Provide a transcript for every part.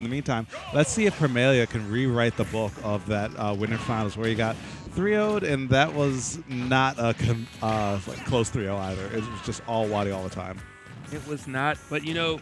In the meantime, let's see if Promaelia can rewrite the book of that winter finals where he got 3-0'd, and that was not a like close 3-0 either. It was just all WaDi all the time. It was not, but you know,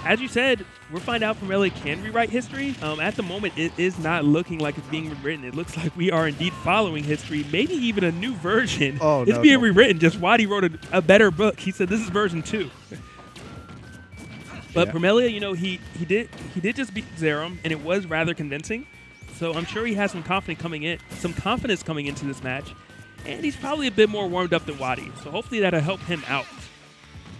as you said, we're finding out Promaelia can rewrite history. At the moment, it is not looking like it's being rewritten. It looks like we are indeed following history, maybe even a new version. It's being rewritten. Just WaDi wrote a better book. He said this is version 2. But Promaelia, you know, he did just beat Zerum, and it was rather convincing. So I'm sure he has some confidence coming into this match, and he's probably a bit more warmed up than WaDi. So hopefully that'll help him out.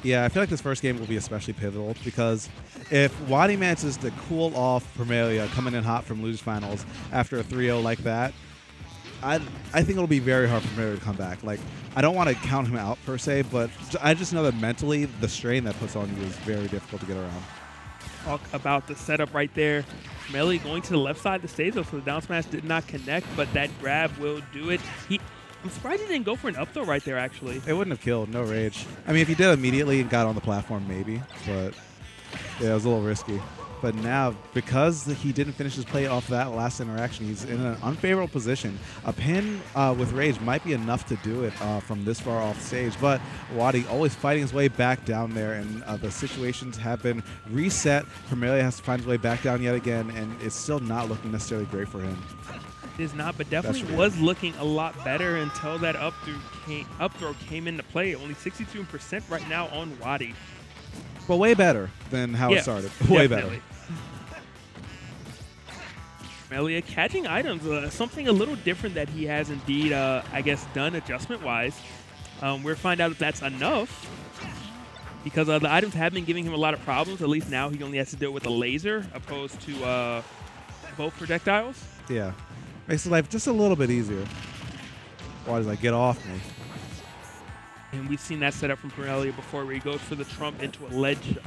Yeah, I feel like this first game will be especially pivotal because if WaDi manages to cool off Promaelia coming in hot from losers finals after a 3-0 like that, I think it'll be very hard for Promaelia to come back. Like, I don't want to count him out per se, but I just know that mentally the strain that puts on you is very difficult to get around. Talk about the setup right there. Promaelia going to the left side of the stage, though, so the down smash did not connect, but that grab will do it. I'm surprised he didn't go for an up throw right there, actually. It wouldn't have killed, no rage. I mean, if he did immediately and got on the platform, maybe, but yeah, it was a little risky. But now, because he didn't finish his play off that last interaction, he's in an unfavorable position. A pin with rage might be enough to do it from this far off stage, but WaDi always fighting his way back down there, and the situations have been reset. Promaelia has to find his way back down yet again, and it's still not looking necessarily great for him. It is not, but definitely was looking a lot better until that up throw came into play. Only 62% right now on WaDi. But way better than how it started. Way better. Familia catching items, something a little different that he has indeed, I guess, done adjustment-wise. We'll find out if that's enough because the items have been giving him a lot of problems. At least now he only has to deal with a laser opposed to both projectiles. Yeah. Makes his life just a little bit easier. WaDi's like, get off me. And we've seen that set up from Promaelia before where he goes for the trump into a ledge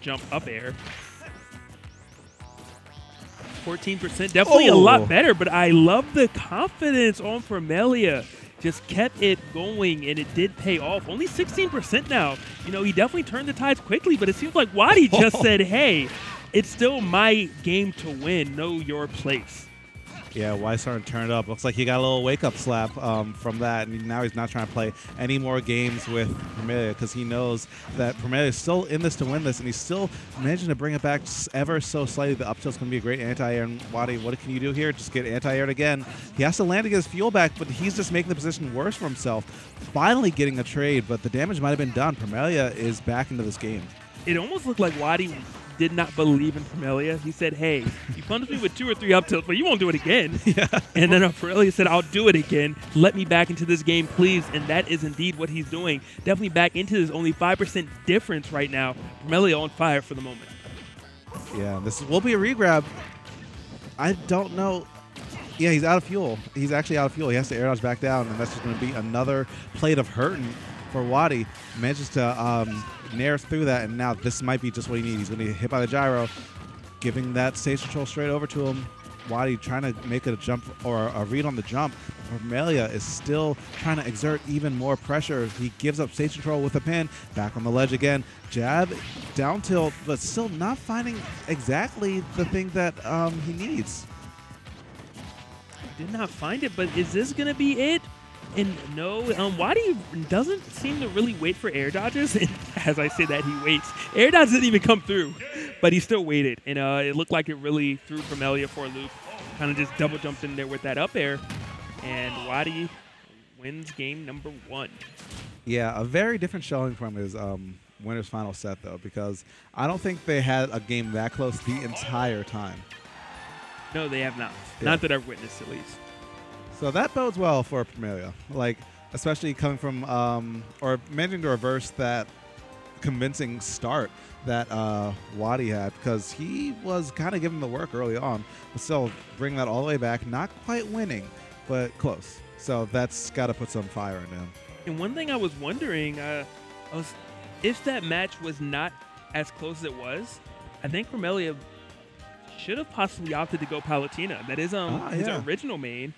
jump up air. 14%, definitely a lot better, but I love the confidence on Promaelia. Just kept it going, and it did pay off. Only 16% now. You know, he definitely turned the tides quickly, but it seems like WaDi just said, hey, it's still my game to win. Know your place. Yeah, WaDi's starting to turn it up. Looks like he got a little wake-up slap from that, and now he's not trying to play any more games with Promaelia because he knows that Promaelia is still in this to win this, and he's still managing to bring it back just ever so slightly. The up tilt's going to be a great anti-air, and WaDi, what can you do here? Just get anti-aired again. He has to land to get his fuel back, but he's just making the position worse for himself. Finally getting a trade, but the damage might have been done. Promaelia is back into this game. It almost looked like WaDi did not believe in Promaelia. He said, hey, you punished me with 2 or 3 up tilts, but you won't do it again. Yeah. And then Promaelia said, I'll do it again. Let me back into this game, please. And that is indeed what he's doing. Definitely back into this. Only 5% difference right now. Promaelia on fire for the moment. Yeah, this will be a regrab. I don't know. Yeah, he's out of fuel. He's actually out of fuel. He has to air dodge back down, and that's just going to be another plate of hurting for WaDi. Manages to nair through that, and now this might be just what he needs. He's going to get hit by the gyro, giving that stage control straight over to him. WaDi trying to make it a jump or a read on the jump. Promaelia is still trying to exert even more pressure. He gives up stage control with a pin. Back on the ledge again. Jab, down tilt, but still not finding exactly the thing that he needs. Did not find it, but is this going to be it? And no, WaDi doesn't seem to really wait for air dodges. And as I say that, he waits. Air dodge didn't even come through, but he still waited. And it looked like it really threw Promaelia for a loop. Kind of just double jumped in there with that up air. And WaDi wins game number 1. Yeah, a very different showing from his winner's final set, though, because I don't think they had a game that close the entire time. No, they have not. Yeah. Not that I've witnessed, at least. So that bodes well for Promaelia, like especially coming from or managing to reverse that convincing start that WaDi had, because he was kind of giving the work early on, but still bring that all the way back, not quite winning, but close. So that's got to put some fire into him. And one thing I was wondering, if that match was not as close as it was, I think Promaelia should have possibly opted to go Palutena. That is his original main.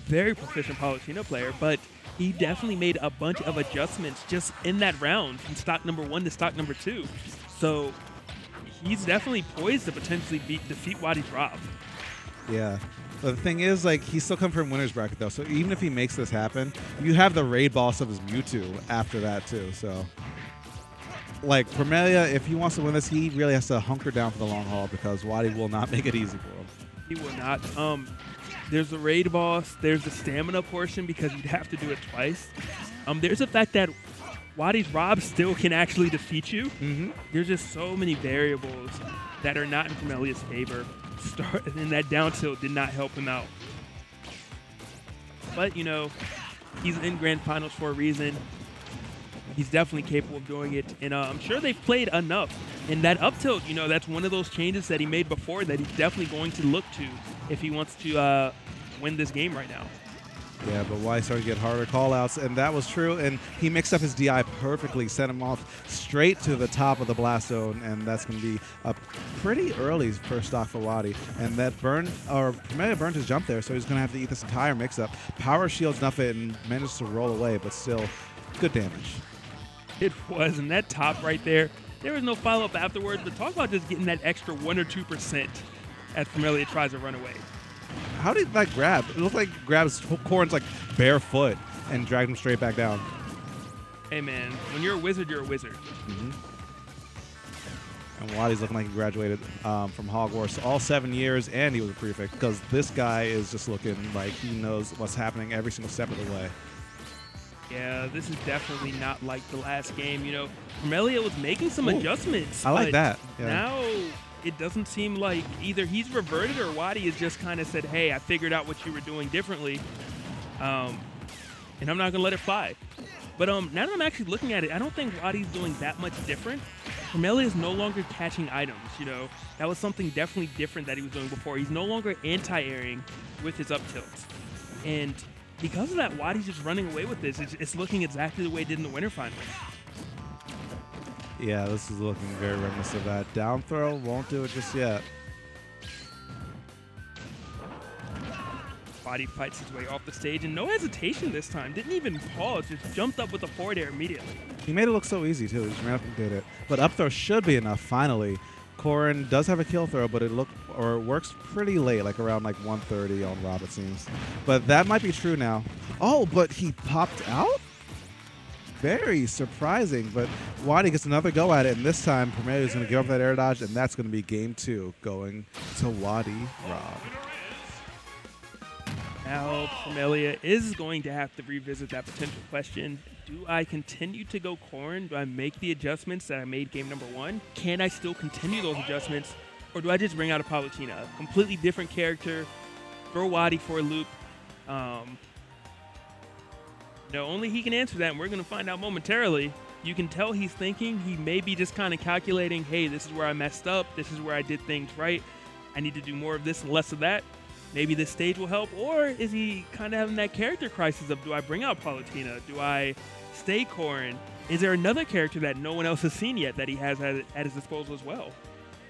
Very proficient Palutena player, but he definitely made a bunch of adjustments just in that round from stock number 1 to stock number 2. So he's definitely poised to potentially defeat WaDi's Rob. Yeah. But the thing is, like, he's still come from winner's bracket, though. So even if he makes this happen, you have the raid boss of his Mewtwo after that, too. So, like, Promaelia, if he wants to win this, he really has to hunker down for the long haul because WaDi will not make it easy for him. He will not. There's the raid boss. There's the stamina portion because you'd have to do it twice. There's the fact that WaDi's Rob still can actually defeat you. There's just so many variables that are not in Promelia's favor. And that down tilt did not help him out. But, you know, he's in Grand Finals for a reason. He's definitely capable of doing it. And I'm sure they've played enough. And that up tilt, you know, that's one of those changes that he made before that he's definitely going to look to if he wants to win this game right now. Yeah, but WaDi started to get harder call-outs, and that was true. And he mixed up his DI perfectly, sent him off straight to the top of the blast zone, and that's going to be a pretty early first stock for WaDi. And that Promaelia burned his jump there, so he's going to have to eat this entire mix-up. Power shields Nuffit and manages to roll away, but still good damage. It was, and that top right there, there was no follow-up afterwards, but talk about just getting that extra 1 or 2% as Promaelia tries to run away. How did that grab? It looked like grabs Corrin's like barefoot and dragged him straight back down. Hey man, when you're a wizard, you're a wizard. And WaDi's looking like he graduated from Hogwarts all 7 years, and he was a prefect because this guy is just looking like he knows what's happening every single step of the way. Yeah, this is definitely not like the last game. You know, Promaelia was making some adjustments. I like that. Yeah. Now it doesn't seem like either he's reverted or WaDi has just kind of said, hey, I figured out what you were doing differently, and I'm not going to let it fly. But now that I'm actually looking at it, I don't think WaDi's doing that much different. Promaelia is no longer catching items, you know. That was something definitely different that he was doing before. He's no longer anti-airing with his up tilts. And because of that, WaDi's just running away with this. It's looking exactly the way it did in the Winter Finals. Yeah, this is looking very reminiscent of that. Down throw won't do it just yet. WaDi fights his way off the stage, and no hesitation this time. Didn't even pause, just jumped up with a forward air immediately. He made it look so easy, too. He just ran up and did it. But up throw should be enough, finally. Corrin does have a kill throw, but it works pretty late, like around like 130 on Rob, it seems. But that might be true now. Oh, but he popped out? Very surprising, but WaDi gets another go at it, and this time Promaelia is going to give up that air dodge, and that's going to be game 2 going to WaDi Rob. Now Familia is going to have to revisit that potential question. Do I continue to go Corrin? Do I make the adjustments that I made game number 1? Can I still continue those adjustments? Or do I just bring out a Palutena? Completely different character. Throw WaDi for a loop. No, only he can answer that, and we're going to find out momentarily. You can tell he's thinking. He may be just kind of calculating, hey, this is where I messed up. This is where I did things right. I need to do more of this and less of that. Maybe this stage will help. Or is he kind of having that character crisis of, do I bring out Palutena? Do I stay Corrin? Is there another character that no one else has seen yet that he has at his disposal as well?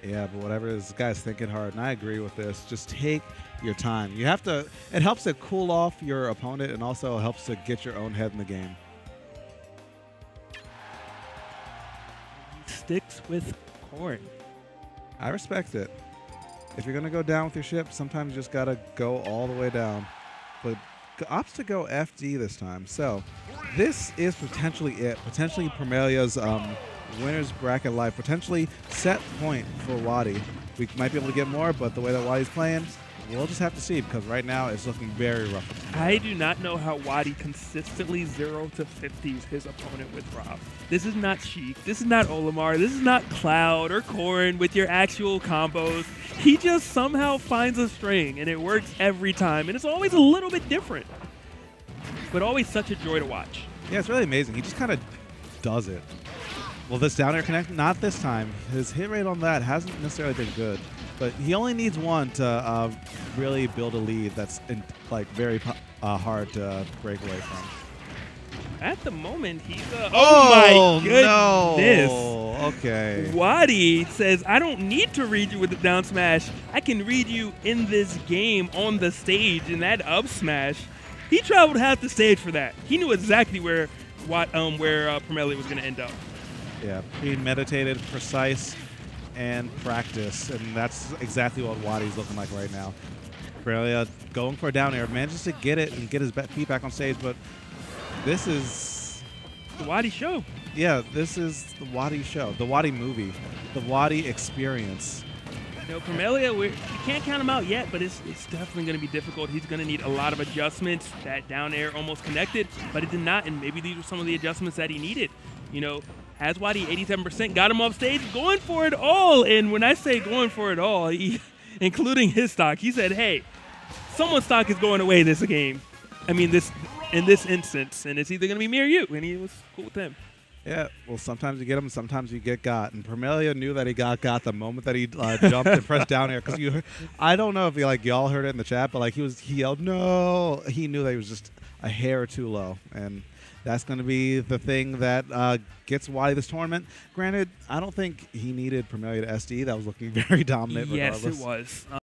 Yeah, but whatever, this guy's thinking hard, and I agree with this. Just take your time. You have to. It helps to cool off your opponent, and also helps to get your own head in the game. He sticks with Corrin. I respect it. If you're gonna go down with your ship, sometimes you just gotta go all the way down. But opts to go FD this time. So this is potentially it. Potentially Promaelia's winner's bracket life. Potentially set point for WaDi. We might be able to get more, but the way that WaDi's playing, we'll just have to see, because right now it's looking very rough. I do not know how WaDi consistently 0 to 50s his opponent with Rob. This is not Sheik. This is not Olimar. This is not Cloud or Corrin with your actual combos. He just somehow finds a string, and it works every time, and it's always a little bit different, but always such a joy to watch. Yeah, it's really amazing. He just kind of does it. Well, this down air connect, not this time. His hit rate on that hasn't necessarily been good, but he only needs one to really build a lead that's very hard to break away from. At the moment, he's oh my goodness. No. Okay. WaDi says, I don't need to read you with the down smash. I can read you in this game on the stage, and that up smash. He traveled half the stage for that. He knew exactly where Promaelia was going to end up. Yeah, premeditated, precise, and practice, and that's exactly what WaDi's looking like right now. Promaelia going for a down air, manages to get it and get his feet back on stage, but this is the WaDi show. Yeah, this is the WaDi show, the WaDi movie, the WaDi experience. You know, Promaelia, we can't count him out yet, but it's definitely going to be difficult. He's going to need a lot of adjustments. That down air almost connected, but it did not, and maybe these were some of the adjustments that he needed. You know, has WaDi 87%, got him off stage, going for it all. And when I say going for it all, he, including his stock, he said, hey, someone's stock is going away this game. I mean, in this instance, and it's either going to be me or you, and he was cool with him. Yeah, well, sometimes you get him, sometimes you get got. And Promaelia knew that he got the moment that he jumped and pressed down air. Because I don't know if y'all heard it in the chat, but like he yelled no. He knew that he was just a hair too low, and that's going to be the thing that gets WaDi this tournament. Granted, I don't think he needed Promaelia to SD. That was looking very dominant. Yes, regardless. it was.